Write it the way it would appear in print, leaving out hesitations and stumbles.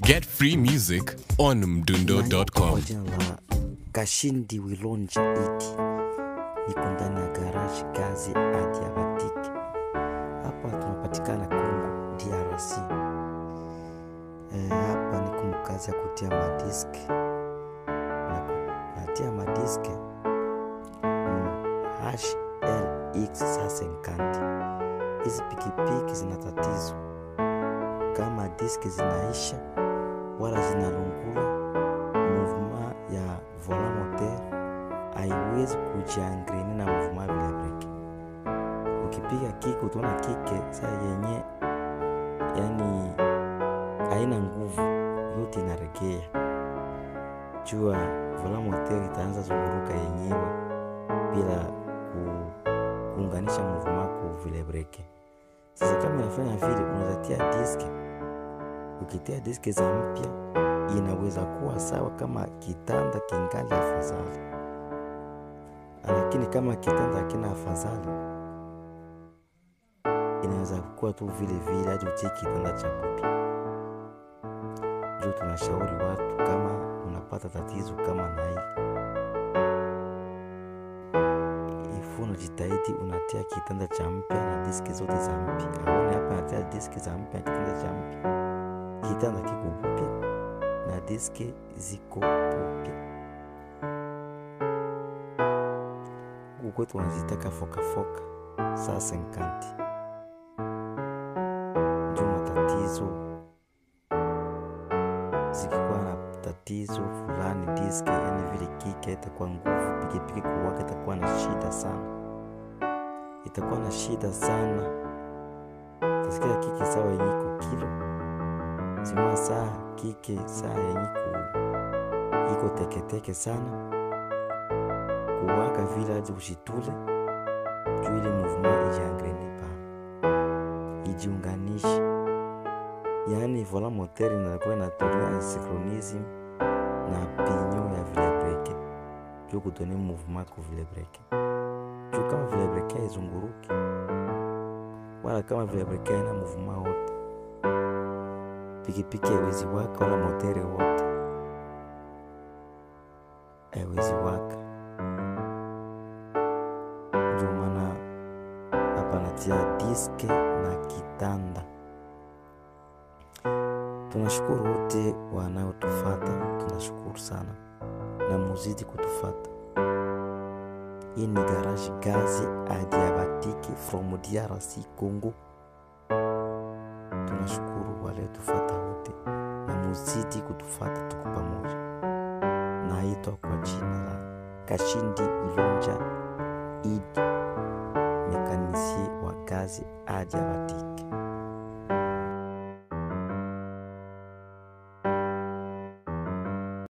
Get free music on mdundo.com. Kashindi Wilonja 80 niko ndani ya garage kazi Adiabatic. Hapa tunapatikana Kongo DRC. Hapa niko mkazi ya kutia madisk. Natia madisk HLX50. Hizi pikipiki zina tatizo. Kama diski zinaisha wala zinalungula, movement ya volant moteur haiwezi kujiangreni na movement vile breki. Ukipiga kick utaona kike saa yenye yani haina nguvu, yote inaregea. Jua volant moteur itaanza zunguruka yenyewe bila kuunganisha movement kwa vile breki. Sasa kama unafanya vile unazatia diski, ukitia diski za mpya inaweza kuwa sawa kama kitanda kingali afadhali. Lakini kama kitanda hakina afadhali, inaweza kuwa tu vile vile hadi utie kitanda cha mpya. Ndio tunashauri watu kama unapata tatizo kama na hili, jitahidi unatia kitanda cha mpya na diski zote za mpya. Aone hapa natia diski za mpya na kitanda cha mpya. Kitanda kiko mpya na diski ziko mpya. Huko tunazitaka foka saa 50. Ndio matatizo. Zikikuwa na tatizo fulani diski yani vile kike itakuwa nguvu, pikipiki kuwaka itakuwa na shida sana. Itakuwa na shida sana. Tasikia kike sawa yenyiko kilo. Zima saa kike saa yenyiko iko teke sana. Kuwaka vile hadi ushitule. Juu ile movement ijiangreni pa. Ijiunganishi. Yani volant moteur inakuwa inatolewa synchronism na pinyo ya vile breki. Juu kudone movement kwa vile breki. Juu kama vile breki haizunguruki wala kama vile breki haina movement wote, pikipiki haiwezi waka wala motori wote haiwezi waka. Ndio maana hapa natia diski na kitanda. Tunashukuru wote wanaotufuata, tunashukuru sana na muzidi kutufuata. Hii ni garage Gazi Adiabatic from DRC Congo. Tunashukuru wale tufuata wote na muzidi kutufuata, tuko pamoja. Naitwa kwa jina la Kashindi Wilonja 80, mekanisie wa Gazi Adiabatic.